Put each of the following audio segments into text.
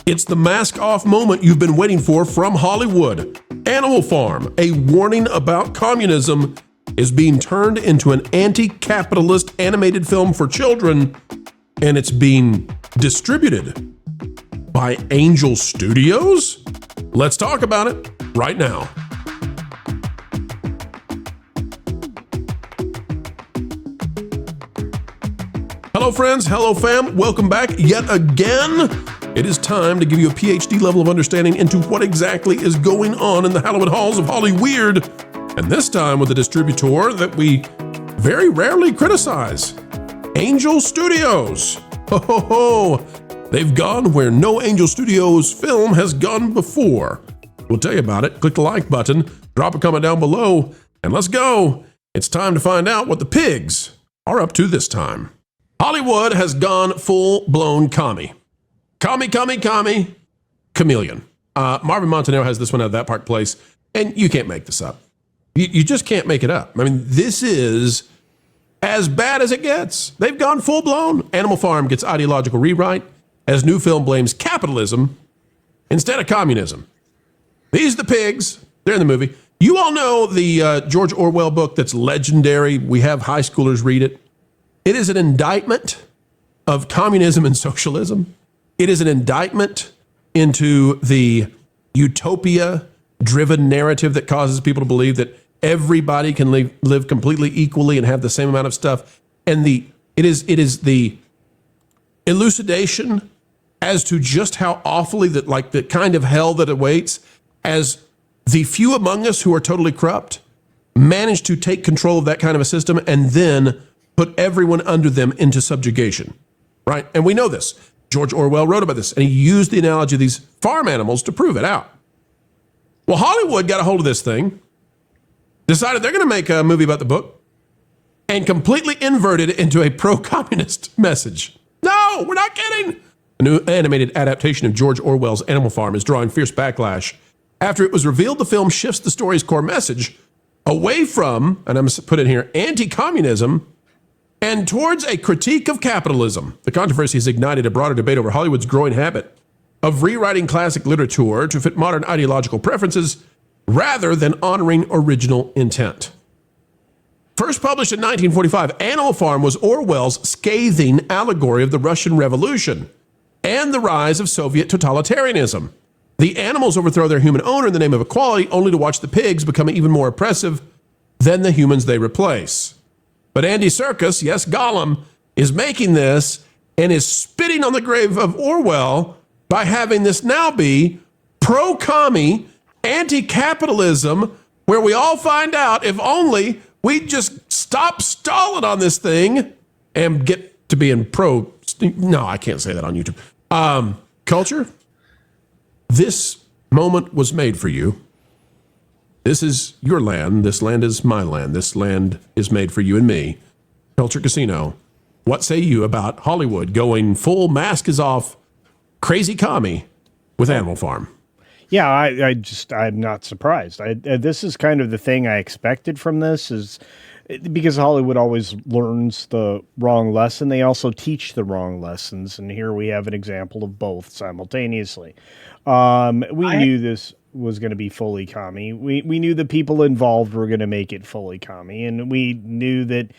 It's the mask-off moment you've been waiting for from Hollywood. Animal Farm, a warning about communism, is being turned into an anti-capitalist animated film for children, and it's being distributed by Angel Studios? Let's talk about it right now. Hello friends, hello fam, welcome back yet again. It is time to give you a PhD level of understanding into what exactly is going on in the hallowed halls of Hollyweird, and this time with a distributor that we very rarely criticize, Angel Studios. Ho ho ho! They've gone where no Angel Studios film has gone before. We'll tell you about it. Click the like button, drop a comment down below, and let's go. It's time to find out what the pigs are up to this time. Hollywood has gone full-blown commie. Commie. Chameleon. Marvin Montanaro has this one at That Park Place, and you can't make this up. You just can't make it up. I mean, this is as bad as it gets. They've gone full-blown. Animal Farm gets ideological rewrite as new film blames capitalism instead of communism. These are the pigs. They're in the movie. You all know the George Orwell book that's legendary. We have high schoolers read it. It is an indictment of communism and socialism. It is an indictment into the utopia-driven narrative that causes people to believe that everybody can live completely equally and have the same amount of stuff. And it is the elucidation as to just how awfully the kind of hell that awaits as the few among us who are totally corrupt manage to take control of that kind of a system and then put everyone under them into subjugation, right? And we know this. George Orwell wrote about this, and he used the analogy of these farm animals to prove it out. Well, Hollywood got a hold of this thing, decided they're going to make a movie about the book, and completely inverted it into a pro-communist message. No, we're not kidding. A new animated adaptation of George Orwell's Animal Farm is drawing fierce backlash after it was revealed the film shifts the story's core message away from, and I'm going to put it here, anti-communism, and towards a critique of capitalism. The controversy has ignited a broader debate over Hollywood's growing habit of rewriting classic literature to fit modern ideological preferences rather than honoring original intent. First published in 1945, Animal Farm was Orwell's scathing allegory of the Russian Revolution and the rise of Soviet totalitarianism. The animals overthrow their human owner in the name of equality, only to watch the pigs become even more oppressive than the humans they replace. But Andy Serkis, yes, Gollum, is making this and is spitting on the grave of Orwell by having this now be pro-commie, anti-capitalism, where we all find out if only we just stop stalling on this thing and get to being pro. No, I can't say that on YouTube. Culture, this moment was made for you. This is your land. This land is my land. This land is made for you and me. Culture Casino. What say you about Hollywood going full mask is off, crazy commie with Animal Farm? Yeah, I'm not surprised. This is kind of the thing I expected from this, is because Hollywood always learns the wrong lesson. They also teach the wrong lessons. And here we have an example of both simultaneously. We knew this was going to be fully commie. We knew the people involved were going to make it fully commie, and we knew that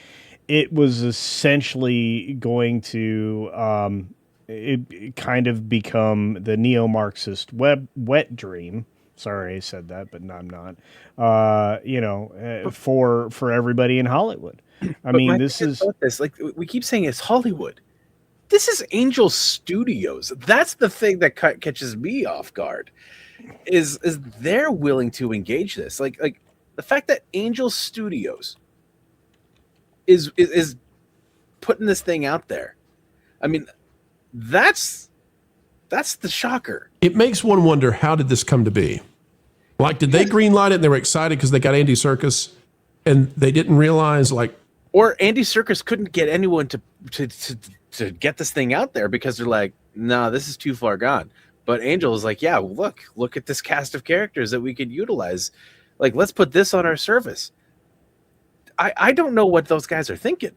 it was essentially going to it kind of become the neo-Marxist wet dream. Sorry I said that, but no, I'm not. For everybody in Hollywood. I mean, this is like we keep saying it's Hollywood. This is Angel Studios. That's the thing that catches me off guard. Is they're willing to engage this, like the fact that Angel Studios is putting this thing out there. I mean, that's the shocker. It makes one wonder, how did this come to be? Like, did they greenlight it and they were excited because they got Andy Serkis, and they didn't realize, like, or Andy Serkis couldn't get anyone to get this thing out there because they're like, nah, this is too far gone. But Angel is like, yeah, look at this cast of characters that we could utilize. Like, let's put this on our service. I don't know what those guys are thinking.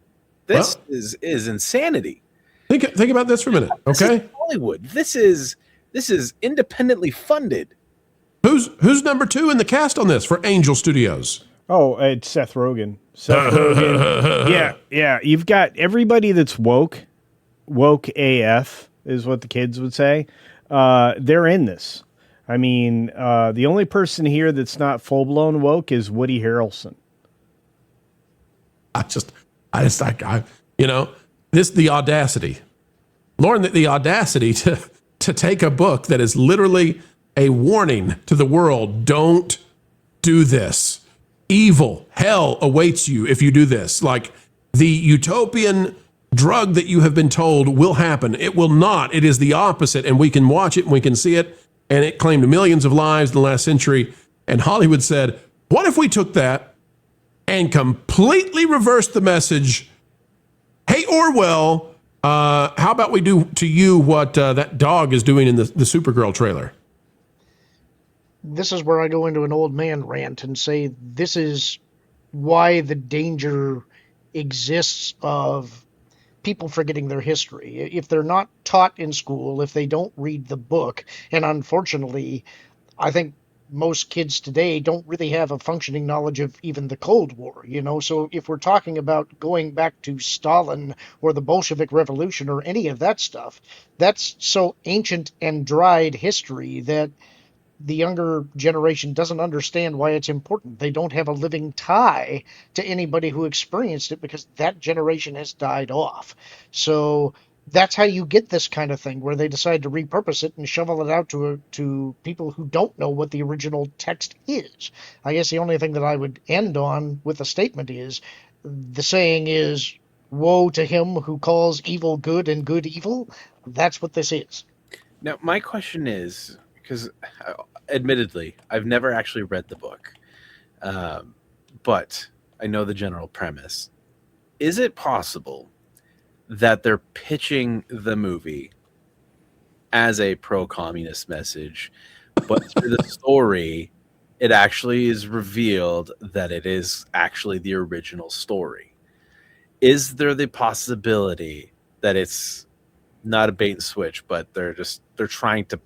This is insanity. Think about this for a minute, okay? This is Hollywood. This is This is independently funded. Who's number 2 in the cast on this for Angel Studios? Oh, it's Seth Rogen. Seth Rogen. Yeah. You've got everybody that's woke AF is what the kids would say. They're in this. I mean, the only person here that's not full blown woke is Woody Harrelson. The audacity, Lauren, the audacity to take a book that is literally a warning to the world. Don't do this. Evil, hell awaits you if you do this. Like the utopian drug that you have been told will happen. It will not. It is the opposite. And we can watch it and we can see it. And it claimed millions of lives in the last century. And Hollywood said, what if we took that and completely reversed the message? Hey, Orwell, how about we do to you what that dog is doing in the Supergirl trailer? This is where I go into an old man rant and say this is why the danger exists of people forgetting their history. If they're not taught in school, if they don't read the book, and unfortunately, I think most kids today don't really have a functioning knowledge of even the Cold War, So if we're talking about going back to Stalin or the Bolshevik Revolution or any of that stuff, that's so ancient and dried history that the younger generation doesn't understand why it's important. They don't have a living tie to anybody who experienced it because that generation has died off. So that's how you get this kind of thing where they decide to repurpose it and shovel it out to people who don't know what the original text is. I guess the only thing that I would end on with a statement is the saying is, woe to him who calls evil good and good evil. That's what this is. Now, my question is, because admittedly, I've never actually read the book, but I know the general premise. Is it possible that they're pitching the movie as a pro-communist message, but through the story, it actually is revealed that it is actually the original story? Is there the possibility that it's not a bait and switch, but they're trying to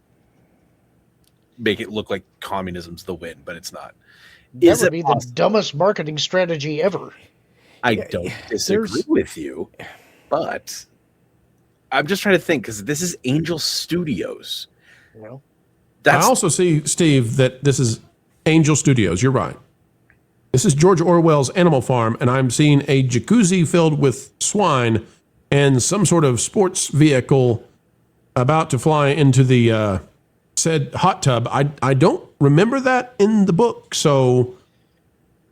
make it look like communism's the win, but it's not? That would be the dumbest marketing strategy ever. I don't disagree with you, but I'm just trying to think, because this is Angel Studios. Well, I also see, Steve, that this is Angel Studios. You're right. This is George Orwell's Animal Farm, and I'm seeing a jacuzzi filled with swine and some sort of sports vehicle about to fly into the said hot tub. I don't remember that in the book, so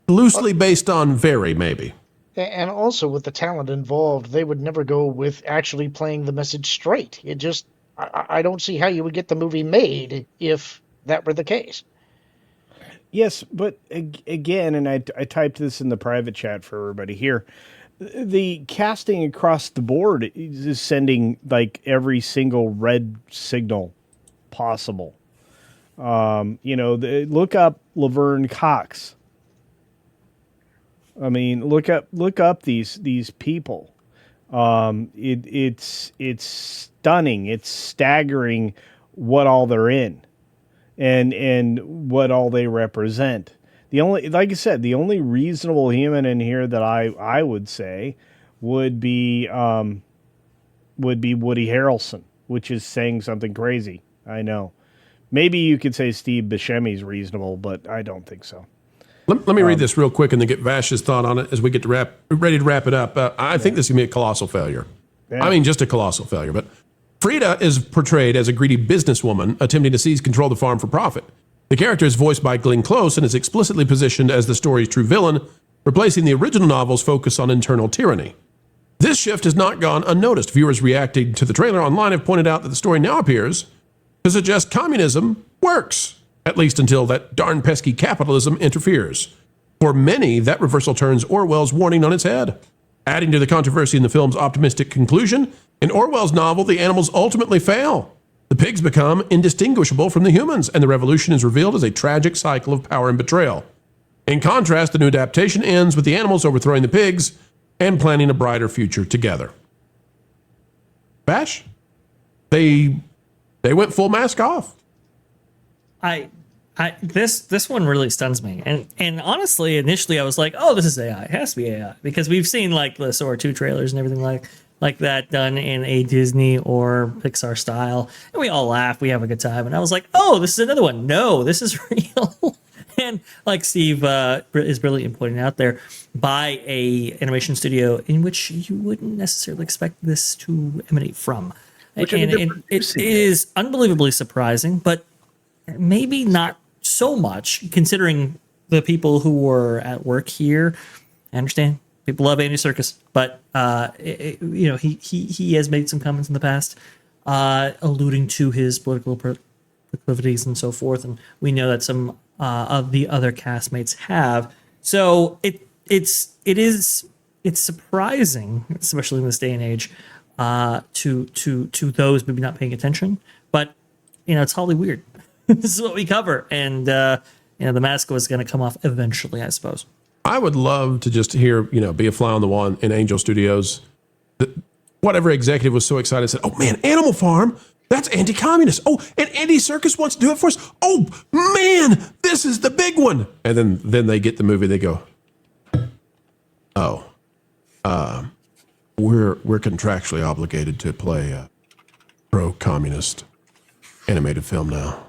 loosely based on very, maybe. And also with the talent involved, they would never go with actually playing the message straight. It just, I don't see how you would get the movie made if that were the case. Yes, but again, and I typed this in the private chat for everybody here, the casting across the board is sending like every single red signal possible. Look up Laverne Cox. I mean, look up these people. It's stunning. It's staggering what all they're in, and what all they represent. Like I said, the only reasonable human in here that I would say would be Woody Harrelson, which is saying something crazy. I know. Maybe you could say Steve Buscemi's reasonable, but I don't think so. Let me read this real quick and then get Vash's thought on it as we get ready to wrap it up. I think this is going to be a colossal failure. Yeah. I mean, just a colossal failure. But Frida is portrayed as a greedy businesswoman attempting to seize control of the farm for profit. The character is voiced by Glenn Close and is explicitly positioned as the story's true villain, replacing the original novel's focus on internal tyranny. This shift has not gone unnoticed. Viewers reacting to the trailer online have pointed out that the story now appears to suggest communism works, at least until that darn pesky capitalism interferes. For many, that reversal turns Orwell's warning on its head. Adding to the controversy in the film's optimistic conclusion, in Orwell's novel, the animals ultimately fail. The pigs become indistinguishable from the humans, and the revolution is revealed as a tragic cycle of power and betrayal. In contrast, the new adaptation ends with the animals overthrowing the pigs and planning a brighter future together. Bash? They They went full mask off. This one really stuns me, and honestly, initially I was like, oh, this is AI. It has to be AI because we've seen like the Sora 2 trailers and everything like that done in a Disney or Pixar style, and we all laugh, we have a good time, and I was like, oh, this is another one. No, this is real. And like Steve is brilliant in pointing out there, by a animation studio in which you wouldn't necessarily expect this to emanate from. Which And it is unbelievably surprising, but maybe not so much considering the people who were at work here. I understand people love Andy Serkis, but he has made some comments in the past alluding to his political proclivities and so forth, and we know that some of the other castmates have. So it's surprising, especially in this day and age, to those maybe not paying attention. But it's wholly weird. This is what we cover, and the mask was going to come off eventually, I suppose. I would love to just hear, be a fly on the wall in Angel Studios. Whatever executive was so excited said, "Oh man, Animal Farm, that's anti-communist. Oh, and Andy Serkis wants to do it for us. Oh man, this is the big one." And then they get the movie. They go, "Oh, we're contractually obligated to play a pro-communist animated film now.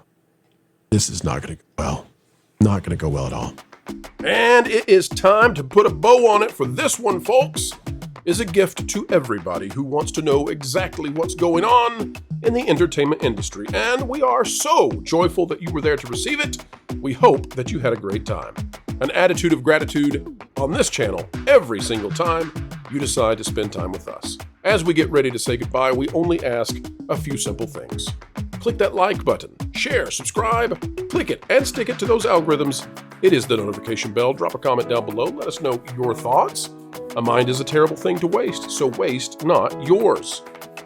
This is not going to go well. Not going to go well at all." And it is time to put a bow on it, for this one, folks, is a gift to everybody who wants to know exactly what's going on in the entertainment industry. And we are so joyful that you were there to receive it. We hope that you had a great time. An attitude of gratitude on this channel every single time you decide to spend time with us. As we get ready to say goodbye, we only ask a few simple things. Click that like button, share, subscribe, click it, and stick it to those algorithms. It is the notification bell. Drop a comment down below. Let us know your thoughts. A mind is a terrible thing to waste, so waste not yours.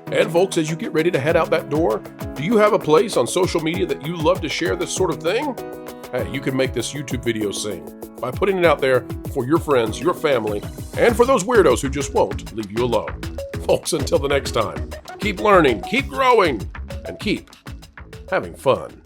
And folks, as you get ready to head out that door, do you have a place on social media that you love to share this sort of thing? Hey, you can make this YouTube video sing by putting it out there for your friends, your family, and for those weirdos who just won't leave you alone. Folks, until the next time, keep learning, keep growing, and keep having fun.